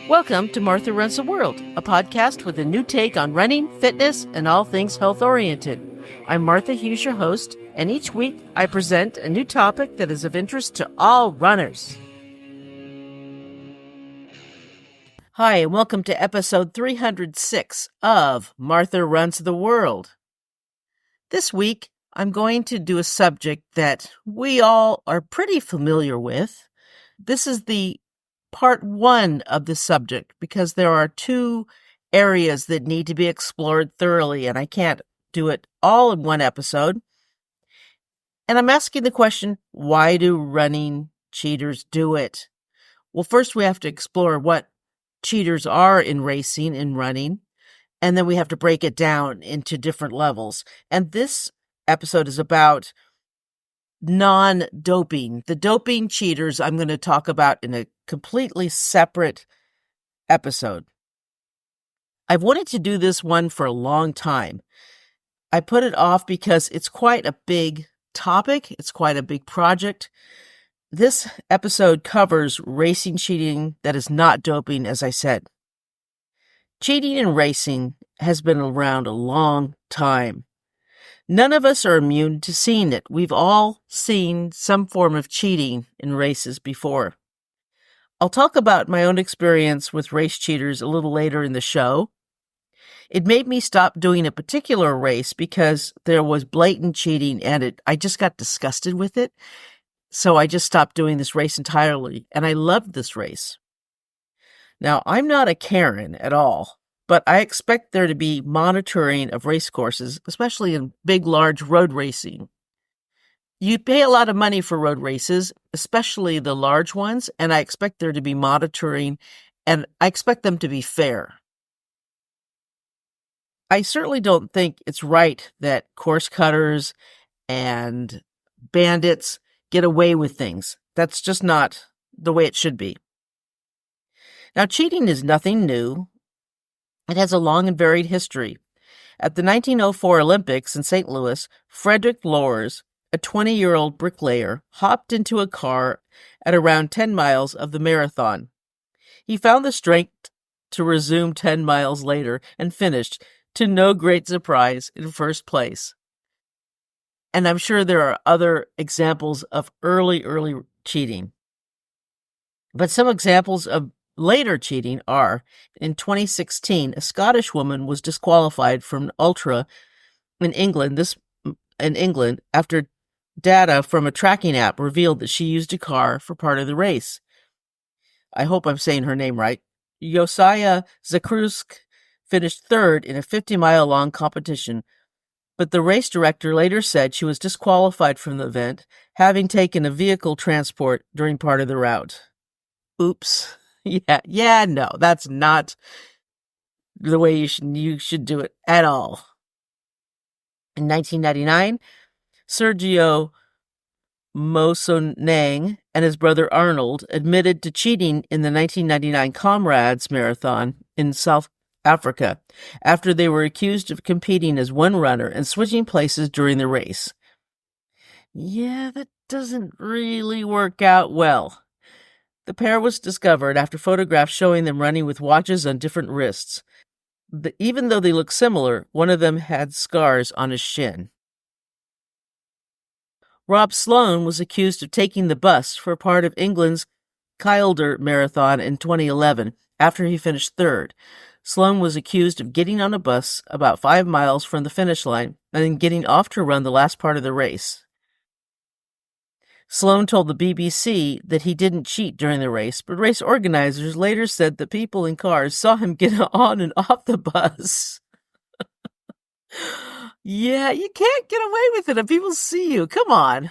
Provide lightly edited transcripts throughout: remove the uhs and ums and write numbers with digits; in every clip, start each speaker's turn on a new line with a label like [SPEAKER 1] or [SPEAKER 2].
[SPEAKER 1] Welcome to Martha Runs the World, a podcast with a new take on running, fitness, and all things health-oriented. I'm Martha Hughes, your host, and each week I present a new topic that is of interest to all runners. Hi, and welcome to episode 306 of Martha Runs the World. This week, I'm going to do a subject that we all are pretty familiar with. This is the part one of the subject because there are two areas that need to be explored thoroughly, and I can't do it all in one episode. And I'm asking the question, why do running cheaters do it? Well, first we have to explore what cheaters are in racing and running, and then we have to break it down into different levels. And this episode is about non-doping. The doping cheaters I'm going to talk about in a completely separate episode. I've wanted to do this one for a long time. I put it off because it's quite a big topic. It's quite a big project. This episode covers racing cheating that is not doping, as I said. Cheating in racing has been around a long time. None of us are immune to seeing it. We've all seen some form of cheating in races before. I'll talk about my own experience with race cheaters a little later in the show. It made me stop doing a particular race because there was blatant cheating and I just got disgusted with it. So I just stopped doing this race entirely, and I loved this race. Now, I'm not a Karen at all. But I expect there to be monitoring of race courses, especially in big, large road racing. You pay a lot of money for road races, especially the large ones, and I expect there to be monitoring, and I expect them to be fair. I certainly don't think it's right that course cutters and bandits get away with things. That's just not the way it should be. Now, cheating is nothing new. It has a long and varied history. At the 1904 Olympics in St. Louis, Frederick Loers, a 20-year-old bricklayer, hopped into a car at around 10 miles of the marathon. He found the strength to resume 10 miles later and finished, to no great surprise, in first place. And I'm sure there are other examples of early cheating. But some examples of later cheating are, in 2016, a Scottish woman was disqualified from an ultra in England after data from a tracking app revealed that she used a car for part of the race. I hope I'm saying her name right. Josiah Zakrusk finished third in a 50-mile-long competition, but the race director later said she was disqualified from the event, having taken a vehicle transport during part of the route. Oops. No, that's not the way you should do it at all. In 1999, Sergio Mousonang and his brother Arnold admitted to cheating in the 1999 Comrades Marathon in South Africa after they were accused of competing as one runner and switching places during the race. Yeah, that doesn't really work out well. The pair was discovered after photographs showing them running with watches on different wrists. Even though they look similar, one of them had scars on his shin. Rob Sloan was accused of taking the bus for part of England's Kildare Marathon in 2011 after he finished third. Sloan was accused of getting on a bus about 5 miles from the finish line and then getting off to run the last part of the race. Sloan told the BBC that he didn't cheat during the race, but race organizers later said that people in cars saw him get on and off the bus. Yeah, you can't get away with it if people see you. Come on.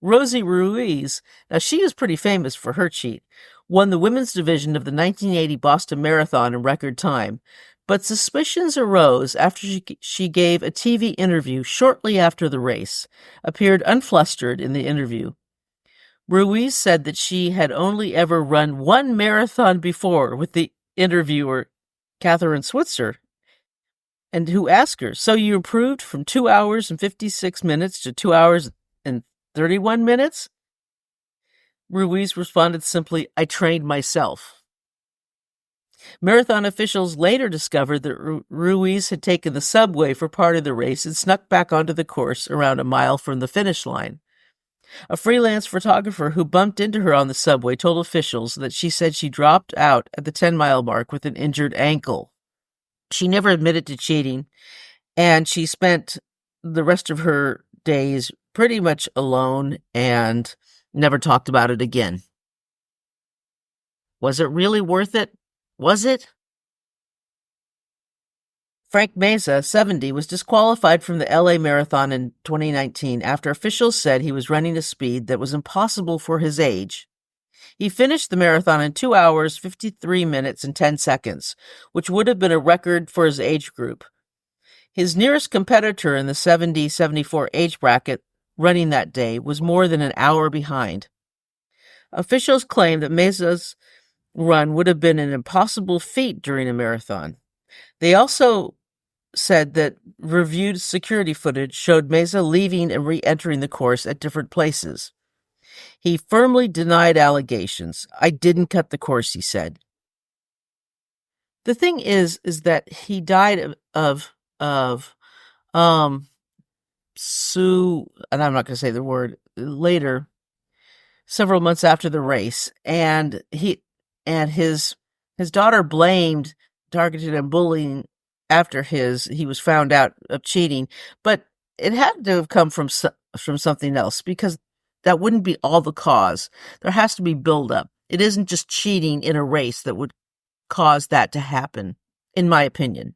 [SPEAKER 1] Rosie Ruiz, now she is pretty famous for her cheat, won the women's division of the 1980 Boston Marathon in record time, but suspicions arose after she gave a TV interview shortly after the race, appeared unflustered in the interview. Ruiz said that she had only ever run one marathon before with the interviewer, Catherine Switzer, and who asked her, "So you improved from 2 hours and 56 minutes to 2 hours and 31 minutes?" Ruiz responded simply, "I trained myself." Marathon officials later discovered that Ruiz had taken the subway for part of the race and snuck back onto the course around a mile from the finish line. A freelance photographer who bumped into her on the subway told officials that she said she dropped out at the 10-mile mark with an injured ankle. She never admitted to cheating, and she spent the rest of her days pretty much alone and never talked about it again. Was it really worth it? Was it? Frank Meza, 70, was disqualified from the LA Marathon in 2019 after officials said he was running a speed that was impossible for his age. He finished the marathon in 2 hours, 53 minutes, and 10 seconds, which would have been a record for his age group. His nearest competitor in the 70-74 age bracket running that day was more than an hour behind. Officials claim that Meza's run would have been an impossible feat during a marathon. They also said that reviewed security footage showed Meza leaving and re-entering the course at different places. He firmly denied allegations. "I didn't cut the course," he said. The thing is that he died of Sue, and I'm not going to say the word, later, several months after the race, and his daughter blamed, targeted, and bullying after he was found out of cheating, but it had to have come from something else, because that wouldn't be all the cause. There has to be buildup. It isn't just cheating in a race that would cause that to happen, in my opinion.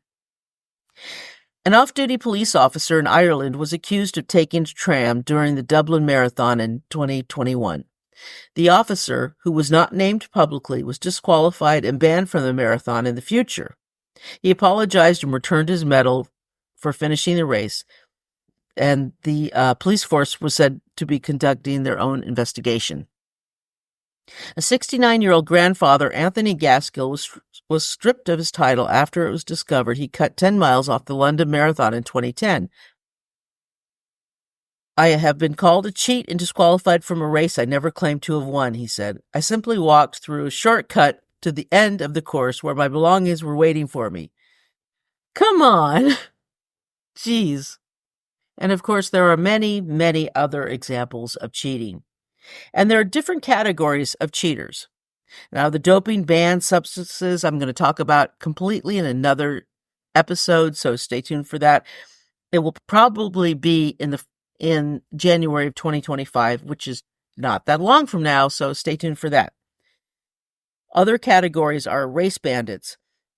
[SPEAKER 1] An off-duty police officer in Ireland was accused of taking a tram during the Dublin Marathon in 2021. The officer, who was not named publicly, was disqualified and banned from the marathon in the future. He apologized and returned his medal for finishing the race, and the police force was said to be conducting their own investigation. A 69-year-old grandfather, Anthony Gaskill, was stripped of his title after it was discovered he cut 10 miles off the London Marathon in 2010. "I have been called a cheat and disqualified from a race I never claimed to have won," he said. "I simply walked through a shortcut to the end of the course where my belongings were waiting for me." Come on! Jeez. And of course, there are many, many other examples of cheating. And there are different categories of cheaters. Now, the doping banned substances I'm going to talk about completely in another episode, so stay tuned for that. It will probably be in January of 2025, which is not that long from now, so stay tuned for that. Other categories are race bandits.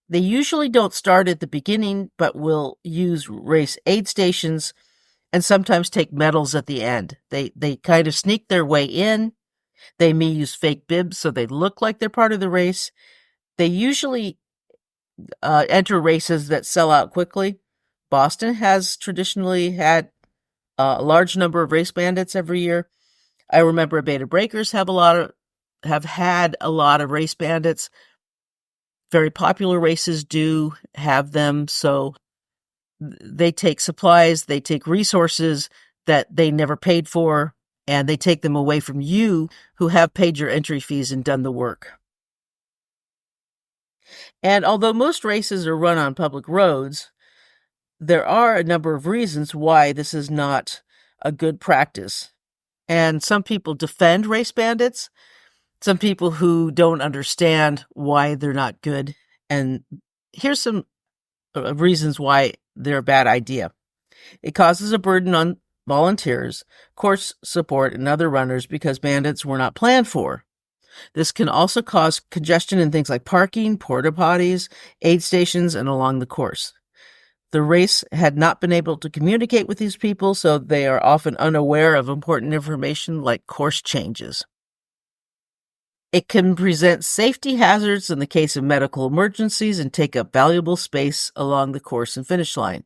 [SPEAKER 1] They usually don't start at the beginning, but will use race aid stations and sometimes take medals at the end. They kind of sneak their way in. They may use fake bibs so they look like they're part of the race. They usually enter races that sell out quickly. Boston has traditionally had a large number of race bandits every year. I remember Beta Breakers have had a lot of race bandits. Very popular races do have them, so they take supplies, they take resources that they never paid for, and they take them away from you who have paid your entry fees and done the work. And although most races are run on public roads, there are a number of reasons why this is not a good practice. And some people defend race bandits, some people who don't understand why they're not good. And here's some reasons why they're a bad idea. It causes a burden on volunteers, course support, and other runners because bandits were not planned for. This can also cause congestion in things like parking, porta potties, aid stations, and along the course. The race had not been able to communicate with these people, so they are often unaware of important information like course changes. It can present safety hazards in the case of medical emergencies and take up valuable space along the course and finish line.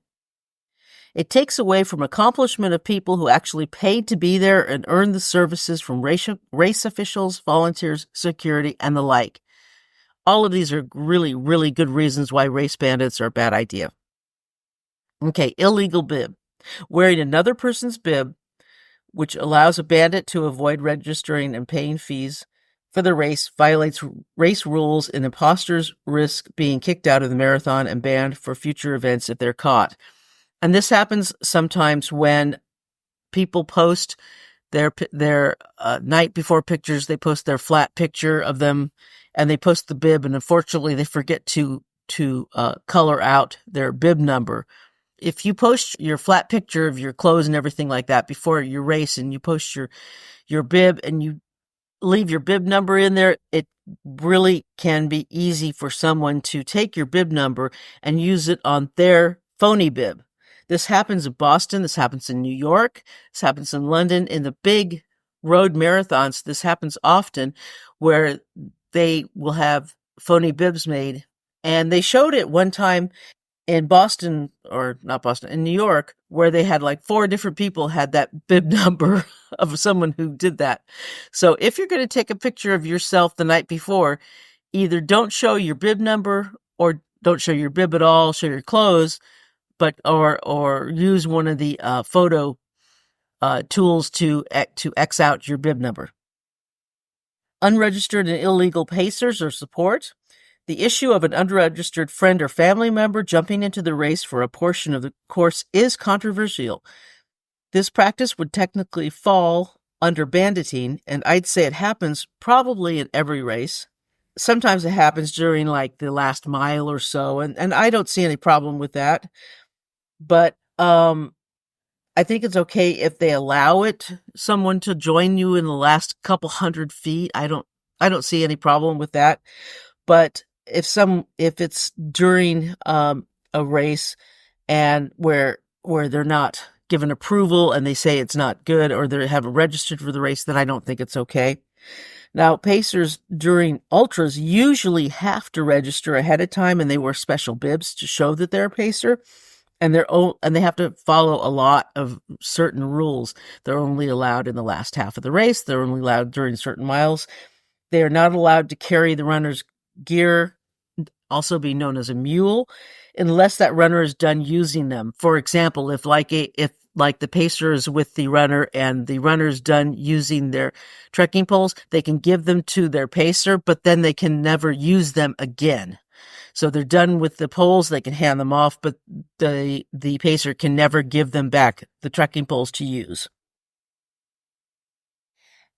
[SPEAKER 1] It takes away from accomplishment of people who actually paid to be there and earn the services from race officials, volunteers, security, and the like. All of these are really, really good reasons why race bandits are a bad idea. Okay, illegal bib. Wearing another person's bib, which allows a bandit to avoid registering and paying fees for the race violates race rules, and imposters risk being kicked out of the marathon and banned for future events if they're caught. And this happens sometimes when people post their night before pictures. They post their flat picture of them, and they post the bib, and unfortunately they forget to color out their bib number. If you post your flat picture of your clothes and everything like that before your race, and you post your bib and you leave your bib number in there, it really can be easy for someone to take your bib number and use it on their phony bib. This happens in Boston. This happens in New York. This happens in London. In the big road marathons, this happens often, where they will have phony bibs made. And they showed it one time in Boston, or not Boston, in New York, where they had like 4 different people had that bib number of someone who did that. So if you're going to take a picture of yourself the night before, either don't show your bib number or don't show your bib at all, show your clothes, but or use one of the photo tools to X out your bib number. Unregistered and illegal pacers or support. The issue of an unregistered friend or family member jumping into the race for a portion of the course is controversial. This practice would technically fall under banditing, and I'd say it happens probably in every race. Sometimes it happens during like the last mile or so, and I don't see any problem with that. But I think it's okay if they allow someone to join you in the last couple 100 feet. I don't see any problem with that. But if it's during a race and where they're not given approval and they say it's not good, or they haven't registered for the race, then I don't think it's okay. Now, pacers during ultras usually have to register ahead of time, and they wear special bibs to show that they're a pacer. And they have to follow a lot of certain rules. They're only allowed in the last half of the race. They're only allowed during certain miles. They are not allowed to carry the runner's gear, also be known as a mule, unless that runner is done using them. For example, if the pacer is with the runner and the runner's done using their trekking poles, they can give them to their pacer, but then they can never use them again. So they're done with the poles, they can hand them off, but the pacer can never give them back the trekking poles to use.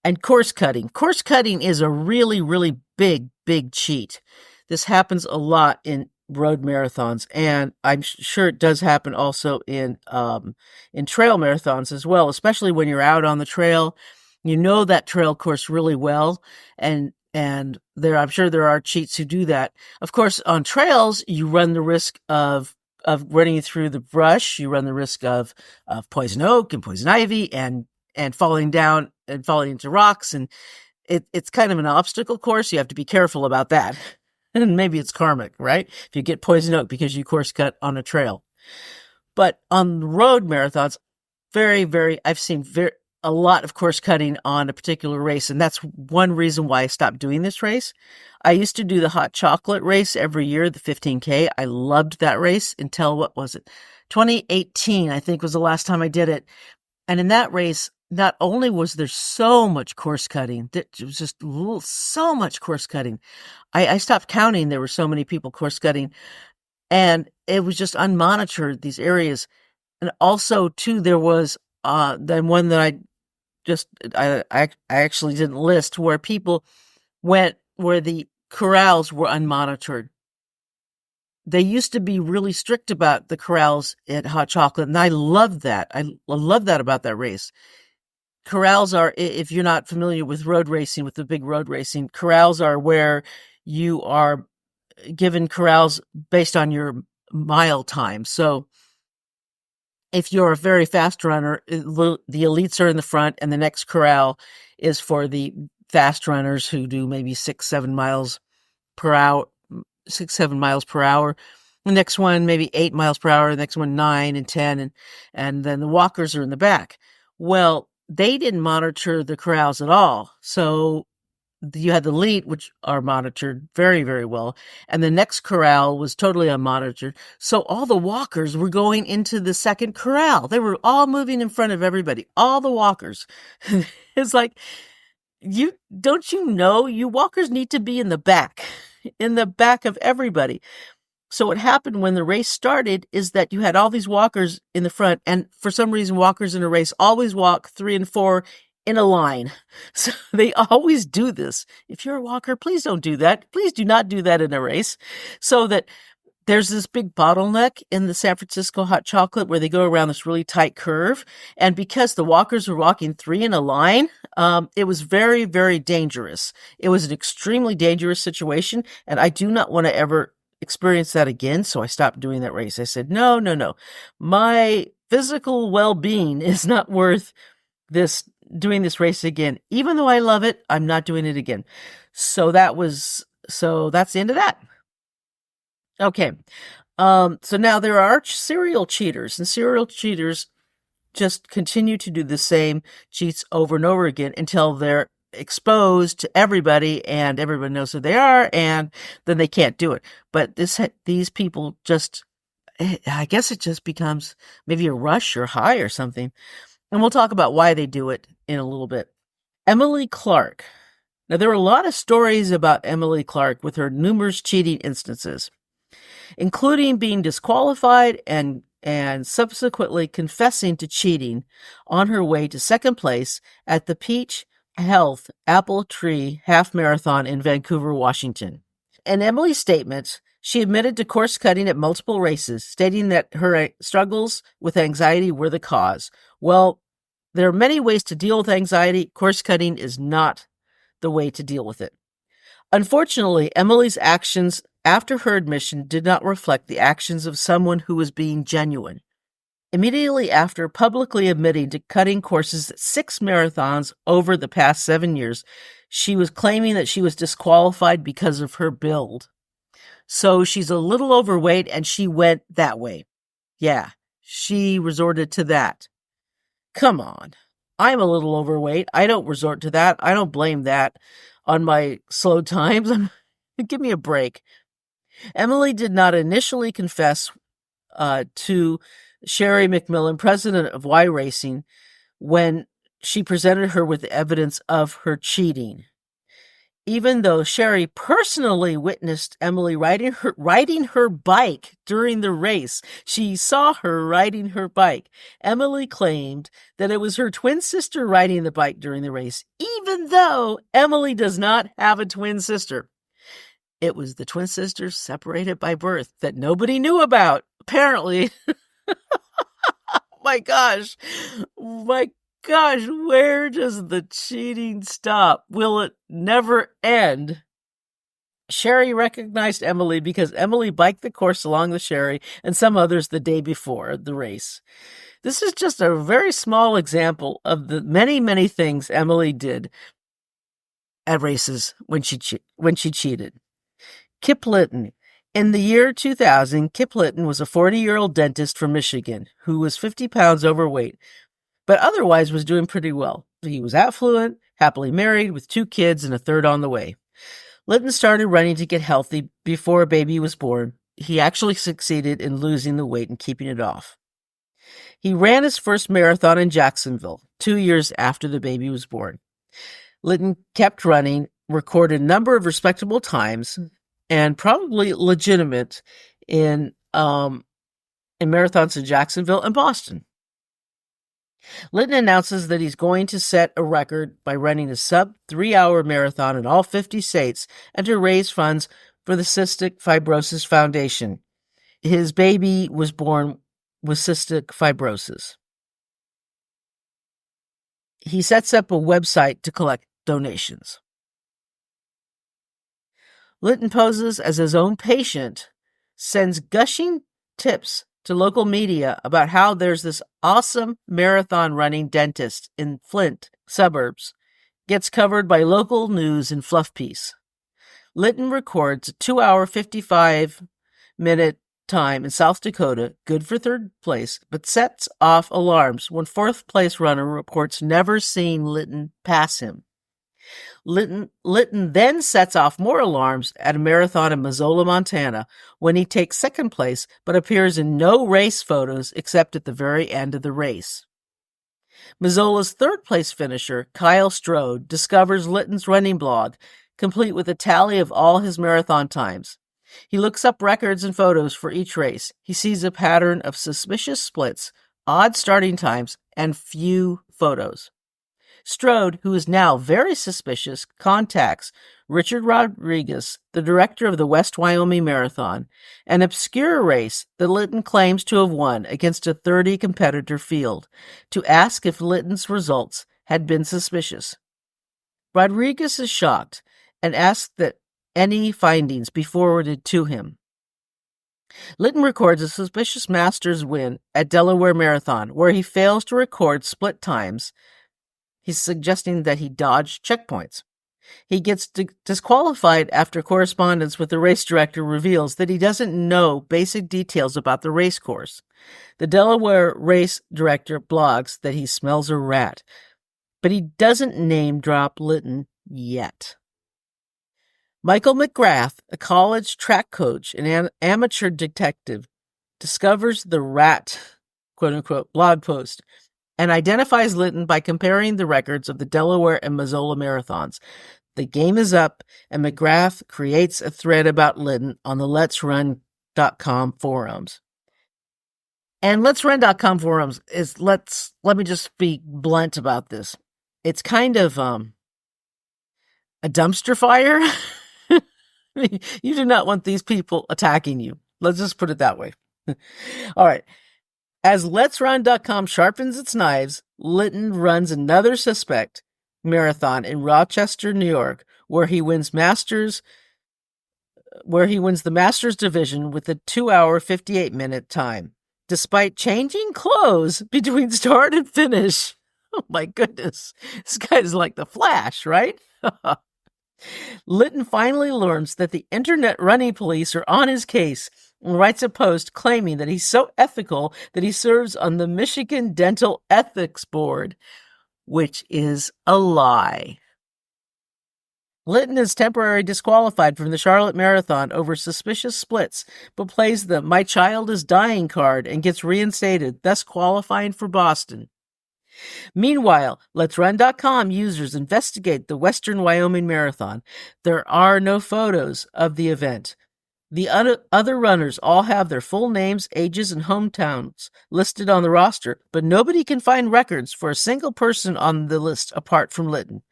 [SPEAKER 1] And course cutting. Course cutting is a really, really big cheat. This happens a lot in road marathons, and I'm sure it does happen also in trail marathons as well, especially when you're out on the trail. You know that trail course really well, and I'm sure there are cheats who do that. Of course, on trails, you run the risk of running through the brush. You run the risk of poison oak and poison ivy and falling down and falling into rocks. And it's kind of an obstacle course. You have to be careful about that. And maybe it's karmic, right? If you get poison oak because you course cut on a trail. But on road marathons, I've seen a lot of course cutting on a particular race. And that's one reason why I stopped doing this race. I used to do the hot chocolate race every year, the 15K. I loved that race until, 2018, I think was the last time I did it. And in that race, not only was there so much course cutting, it was just so much course cutting. I stopped counting. There were so many people course cutting, and it was just unmonitored, these areas. And also too, there was then one that I actually didn't list, where people went where the corrals were unmonitored. They used to be really strict about the corrals at Hot Chocolate, and I loved that. I love that about that race. Corrals are, if you're not familiar with road racing, with the big road racing, corrals are where you are given corrals based on your mile time. So if you're a very fast runner, the elites are in the front, and the next corral is for the fast runners who do maybe 6-7 miles per hour. 6-7 miles per hour. The next one, maybe 8 miles per hour. The next one, 9 and 10. And then the walkers are in the back. Well, they didn't monitor the corrals at all. So you had the elite, which are monitored very, very well. And the next corral was totally unmonitored. So all the walkers were going into the second corral. They were all moving in front of everybody, all the walkers. It's like, you know, you walkers need to be in the back, in the back of everybody. So what happened when the race started is that you had all these walkers in the front, and for some reason, walkers in a race always walk 3 and 4 in a line. So they always do this. If you're a walker, please don't do that. Please do not do that in a race. So that there's this big bottleneck in the San Francisco hot chocolate where they go around this really tight curve. And because the walkers were walking 3 in a line, it was very, very dangerous. It was an extremely dangerous situation. And I do not want to ever experience that again. So I stopped doing that race. I said, no. My physical well-being is not worth doing this race again. Even though I love it, I'm not doing it again. So that's the end of that. Okay. So now there are serial cheaters, and serial cheaters just continue to do the same cheats over and over again until they're exposed to everybody and everybody knows who they are, and then they can't do it. But these people just, I guess it just becomes maybe a rush or high or something. And we'll talk about why they do it in a little bit. Emily Clark. Now, there were a lot of stories about Emily Clark with her numerous cheating instances, including being disqualified and subsequently confessing to cheating on her way to second place at the Peach Health Apple Tree Half Marathon in Vancouver, Washington. In Emily's statement, she admitted to course cutting at multiple races, stating that her struggles with anxiety were the cause. Well, there are many ways to deal with anxiety. Course cutting is not the way to deal with it. Unfortunately, Emily's actions after her admission did not reflect the actions of someone who was being genuine. Immediately after publicly admitting to cutting courses at 6 marathons over the past 7 years, she was claiming that she was disqualified because of her build. So she's a little overweight and she went that way. Yeah, she resorted to that. Come on. I'm a little overweight. I don't resort to that. I don't blame that on my slow times. Give me a break. Emily did not initially confess to Sherry McMillan, president of Y Racing, when she presented her with evidence of her cheating. Even though Sherry personally witnessed Emily riding her bike during the race, she saw her riding her bike. Emily claimed that it was her twin sister riding the bike during the race, even though Emily does not have a twin sister. It was the twin sisters separated by birth that nobody knew about, apparently. My gosh, where does the cheating stop? Will it never end? Sherry recognized Emily because Emily biked the course along with Sherry and some others the day before the race. This is just a very small example of the many, many things Emily did at races when she cheated. Kip Litton. In the year 2000, Kip Litton was a 40-year-old dentist from Michigan who was 50 pounds overweight, but otherwise was doing pretty well. He was affluent, happily married, with 2 kids and a third on the way. Litton started running to get healthy before a baby was born. He actually succeeded in losing the weight and keeping it off. He ran his first marathon in Jacksonville 2 years after the baby was born. Litton kept running, recorded a number of respectable times, and probably legitimate in marathons in Jacksonville and Boston. Litton announces that he's going to set a record by running a sub-3-hour marathon in all 50 states and to raise funds for the Cystic Fibrosis Foundation. His baby was born with cystic fibrosis. He sets up a website to collect donations. Litton poses as his own patient, sends gushing tips to local media about how there's this awesome marathon running dentist in Flint suburbs, gets covered by local news in fluff piece. Litton records a 2-hour, 55-minute time in South Dakota, good for third place, but sets off alarms when fourth place runner reports never seeing Litton pass him. Litton then sets off more alarms at a marathon in Missoula, Montana, when he takes second place but appears in no race photos except at the very end of the race. Mazzola's third-place finisher, Kyle Strode, discovers Litton's running blog, complete with a tally of all his marathon times. He looks up records and photos for each race. He sees a pattern of suspicious splits, odd starting times, and few photos. Strode, who is now very suspicious, contacts Richard Rodriguez, the director of the West Wyoming Marathon, an obscure race that Litton claims to have won against a 30-competitor field, to ask if Litton's results had been suspicious. Rodriguez is shocked and asks that any findings be forwarded to him. Litton records a suspicious Masters win at Delaware Marathon, where he fails to record split times. He's suggesting that he dodged checkpoints. He gets disqualified after correspondence with the race director reveals that he doesn't know basic details about the race course. The Delaware race director blogs that he smells a rat, but he doesn't name drop Litton yet. Michael McGrath, a college track coach and amateur detective, discovers the rat, quote-unquote, blog post and identifies Litton by comparing the records of the Delaware and Missoula marathons. The game is up, and McGrath creates a thread about Litton on the Let'sRun.com forums. And Let'sRun.com forums is, let me just be blunt about this. It's kind of a dumpster fire. You do not want these people attacking you. Let's just put it that way. All right. As Let'sRun.com sharpens its knives, Litton runs another suspect marathon in Rochester, New York, where he wins the Masters division with a 2-hour, 58-minute time, despite changing clothes between start and finish. Oh my goodness. This guy is like the Flash, right? Litton finally learns that the internet running police are on his case and writes a post claiming that he's so ethical that he serves on the Michigan Dental Ethics Board, which is a lie. Litton is temporarily disqualified from the Charlotte Marathon over suspicious splits, but plays the "My child is dying" card and gets reinstated, thus qualifying for Boston. Meanwhile, Let'sRun.com users investigate the Western Wyoming Marathon. There are no photos of the event. The other runners all have their full names, ages, and hometowns listed on the roster, but nobody can find records for a single person on the list apart from Litton.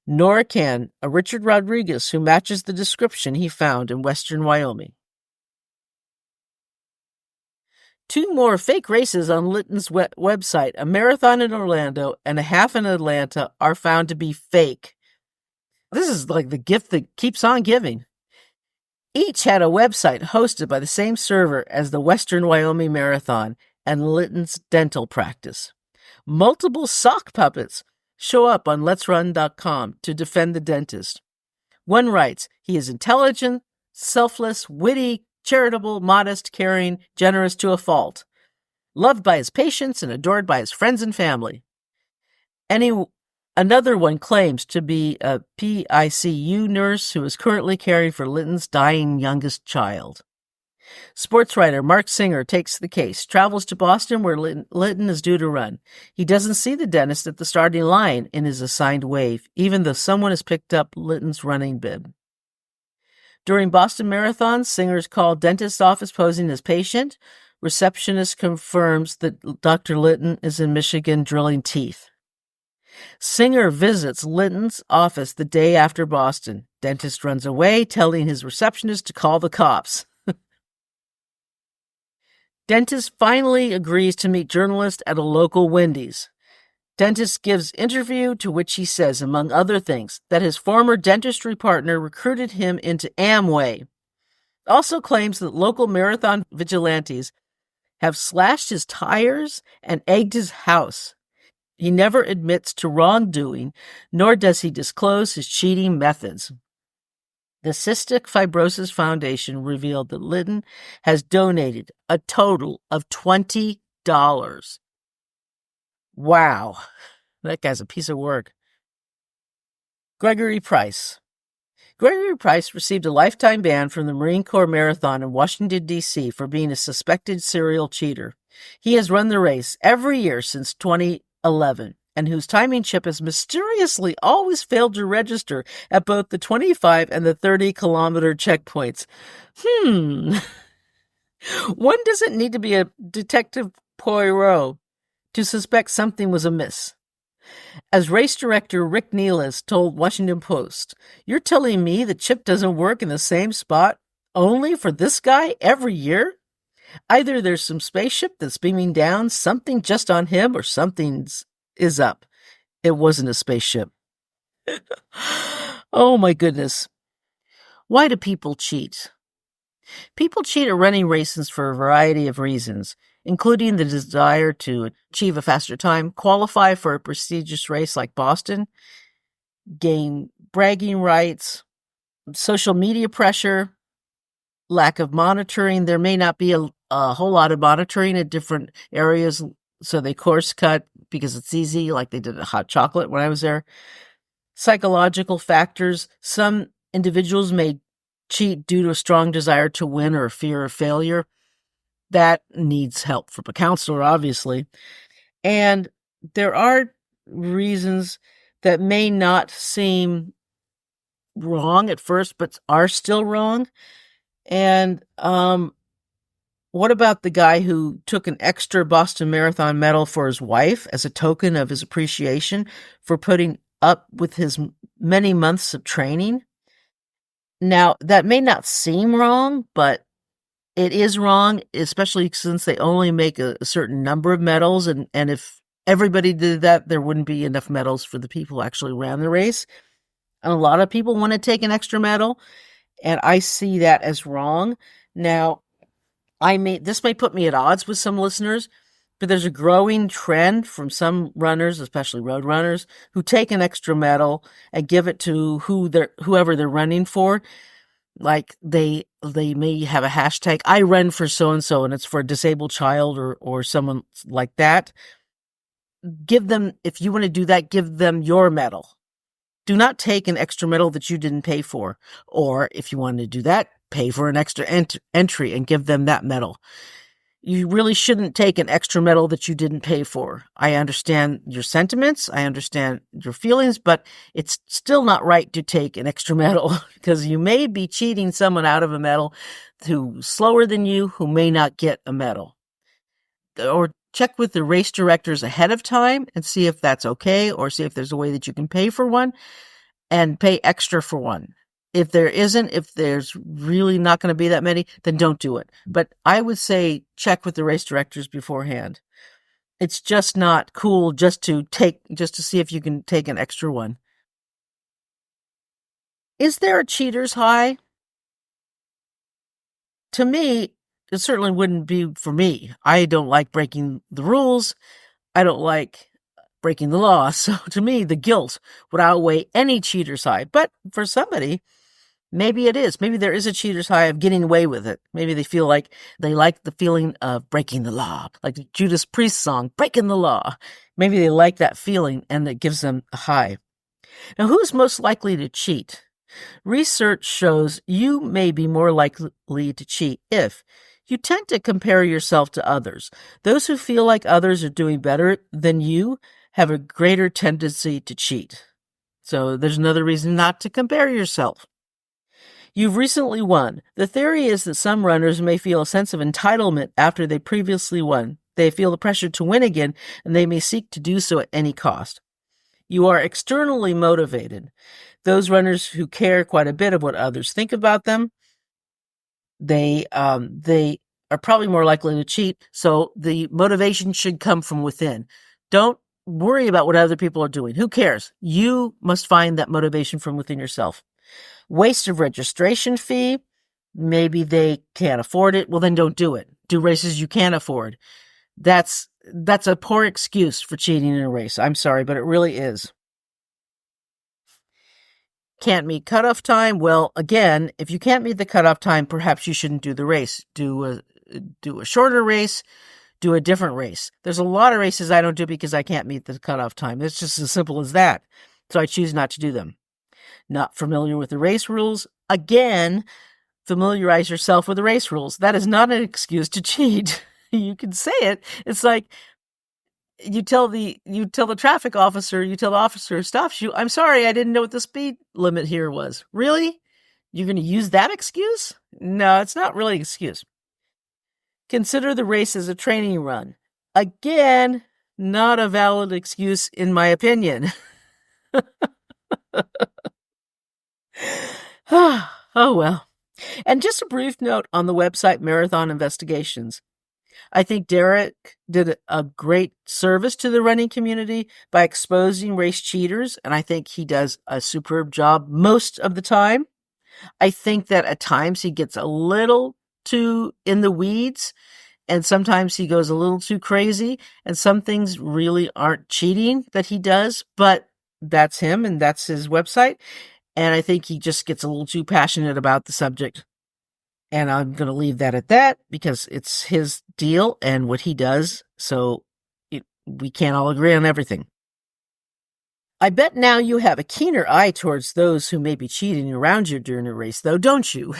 [SPEAKER 1] Nor can a Richard Rodriguez who matches the description he found in Western Wyoming. 2 more fake races on Litton's website, a marathon in Orlando and a half in Atlanta, are found to be fake. This is like the gift that keeps on giving. Each had a website hosted by the same server as the Western Wyoming Marathon and Litton's dental practice. Multiple sock puppets show up on Let'sRun.com to defend the dentist. One writes, he is intelligent, selfless, witty, charitable, modest, caring, generous to a fault, loved by his patients and adored by his friends and family. Another one claims to be a PICU nurse who is currently caring for Litton's dying youngest child. Sports writer Mark Singer takes the case, travels to Boston where Litton is due to run. He doesn't see the dentist at the starting line in his assigned wave, even though someone has picked up Litton's running bib. During Boston Marathon, Singer's called dentist's office posing as patient. Receptionist confirms that Dr. Litton is in Michigan drilling teeth. Singer visits Litton's office the day after Boston. Dentist runs away, telling his receptionist to call the cops. Dentist finally agrees to meet journalists at a local Wendy's. Dentist gives interview to which he says, among other things, that his former dentistry partner recruited him into Amway. Also claims that local marathon vigilantes have slashed his tires and egged his house. He never admits to wrongdoing, nor does he disclose his cheating methods. The Cystic Fibrosis Foundation revealed that Litton has donated a total of $20. Wow, that guy's a piece of work. Gregory Price. Gregory Price received a lifetime ban from the Marine Corps Marathon in Washington, D.C. for being a suspected serial cheater. He has run the race every year since 2011 11, and whose timing chip has mysteriously always failed to register at both the 25 and the 30-kilometer checkpoints. One doesn't need to be a Detective Poirot to suspect something was amiss. As race director Rick Nealis told Washington Post, "You're telling me the chip doesn't work in the same spot only for this guy every year? Either there's some spaceship that's beaming down, something just on him, or something is up. It wasn't a spaceship." Oh my goodness. Why do people cheat? People cheat at running races for a variety of reasons, including the desire to achieve a faster time, qualify for a prestigious race like Boston, gain bragging rights, social media pressure, lack of monitoring. There may not be a whole lot of monitoring at different areas, so they course cut because it's easy, like they did at hot chocolate when I was there. Psychological factors. Some individuals may cheat due to a strong desire to win or a fear of failure. That needs help from a counselor, obviously. And there are reasons that may not seem wrong at first, but are still wrong. And what about the guy who took an extra Boston Marathon medal for his wife as a token of his appreciation for putting up with his many months of training? Now, that may not seem wrong, but it is wrong, especially since they only make a certain number of medals. And if everybody did that, there wouldn't be enough medals for the people who actually ran the race. And a lot of people want to take an extra medal, and I see that as wrong. Now, this may put me at odds with some listeners, but there's a growing trend from some runners, especially road runners, who take an extra medal and give it to whoever they're running for. Like they may have a hashtag, "I run for so-and-so," and it's for a disabled child or someone like that. Give them, if you want to do that, give them your medal. Do not take an extra medal that you didn't pay for. Or if you want to do that, pay for an extra entry and give them that medal. You really shouldn't take an extra medal that you didn't pay for. I understand your sentiments. I understand your feelings, but it's still not right to take an extra medal because you may be cheating someone out of a medal who's slower than you, who may not get a medal. Or check with the race directors ahead of time and see if that's okay, or see if there's a way that you can pay for one and pay extra for one. If there isn't, if there's really not going to be that many, then don't do it. But I would say check with the race directors beforehand. It's just not cool just to see if you can take an extra one. Is there a cheater's high? To me, it certainly wouldn't be for me. I don't like breaking the rules. I don't like breaking the law. So to me, the guilt would outweigh any cheater's high. But for somebody, maybe it is. Maybe there is a cheater's high of getting away with it. Maybe they feel like they like the feeling of breaking the law, like the Judas Priest song, "Breaking the Law." Maybe they like that feeling and it gives them a high. Now, who's most likely to cheat? Research shows you may be more likely to cheat if you tend to compare yourself to others. Those who feel like others are doing better than you have a greater tendency to cheat. So there's another reason not to compare yourself. You've recently won. The theory is that some runners may feel a sense of entitlement after they previously won. They feel the pressure to win again, and they may seek to do so at any cost. You are externally motivated. Those runners who care quite a bit of what others think about them, they are probably more likely to cheat. So the motivation should come from within. Don't worry about what other people are doing. Who cares? You must find that motivation from within yourself. Waste of registration fee. Maybe they can't afford it. Well, then don't do it. Do races you can't afford. That's a poor excuse for cheating in a race. I'm sorry, but it really is. Can't meet cutoff time. Well, again, if you can't meet the cutoff time, perhaps you shouldn't do the race. Do a shorter race. Do a different race. There's a lot of races I don't do because I can't meet the cutoff time. It's just as simple as that. So I choose not to do them. Not familiar with the race rules. Again, familiarize yourself with the race rules. That is not an excuse to cheat. You can say it. It's like, you tell the traffic officer, you tell the officer who stops you, I'm sorry, I didn't know what the speed limit here was. Really? You're going to use that excuse? No, it's not really an excuse. Consider the race as a training run. Again, not a valid excuse in my opinion. Oh, well. And just a brief note on the website Marathon Investigations. I think Derek did a great service to the running community by exposing race cheaters, and I think he does a superb job most of the time. I think that at times he gets a little too in the weeds, and sometimes he goes a little too crazy, and some things really aren't cheating that he does, but that's him and that's his website, and I think he just gets a little too passionate about the subject. And I'm going to leave that at that because it's his deal and what he does, so we can't all agree on everything. I bet now you have a keener eye towards those who may be cheating around you during a race, though, don't you?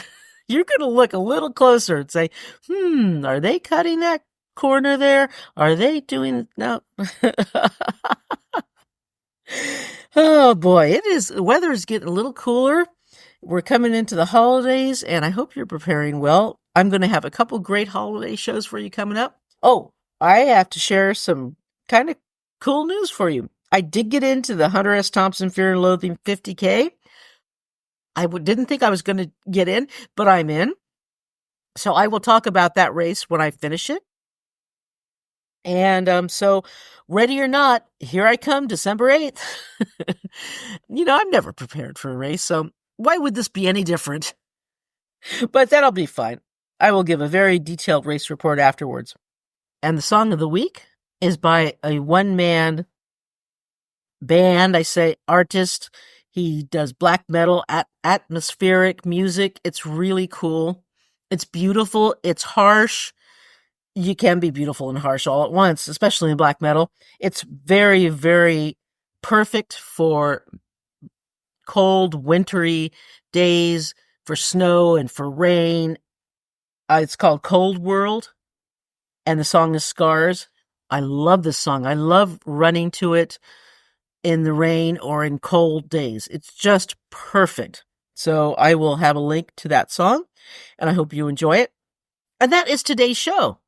[SPEAKER 1] You're going to look a little closer and say, are they cutting that corner there? Are they doing... No. Oh, boy. The weather is getting a little cooler. We're coming into the holidays, and I hope you're preparing well. I'm going to have a couple great holiday shows for you coming up. Oh, I have to share some kind of cool news for you. I did get into the Hunter S. Thompson Fear and Loathing 50K. I didn't think I was going to get in, but I'm in. So I will talk about that race when I finish it. And so ready or not, here I come, December 8th. I'm never prepared for a race, so why would this be any different? But that'll be fine. I will give a very detailed race report afterwards. And the song of the week is by a one-man band, artist. He does black metal, atmospheric music. It's really cool. It's beautiful. It's harsh. You can be beautiful and harsh all at once, especially in black metal. It's very, very perfect for cold, wintry days, for snow and for rain. It's called Cold World, and the song is Scars. I love this song. I love running to it in the rain or in cold days. It's just perfect. So I will have a link to that song, and I hope you enjoy it. And that is today's show.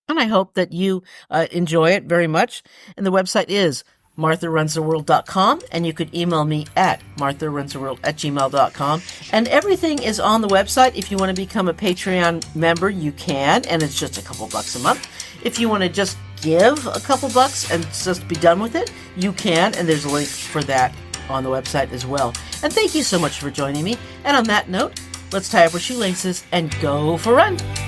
[SPEAKER 1] And I hope that you enjoy it very much. And the website is MarthaRunsTheWorld.com, and you could email me at MarthaRunsTheWorld@gmail.com. And everything is on the website. If you want to become a Patreon member, you can, and it's just a couple bucks a month. If you want to just give a couple bucks and just be done with it, you can, and there's a link for that on the website as well. And thank you so much for joining me. And on that note, let's tie up our shoelaces and go for a run.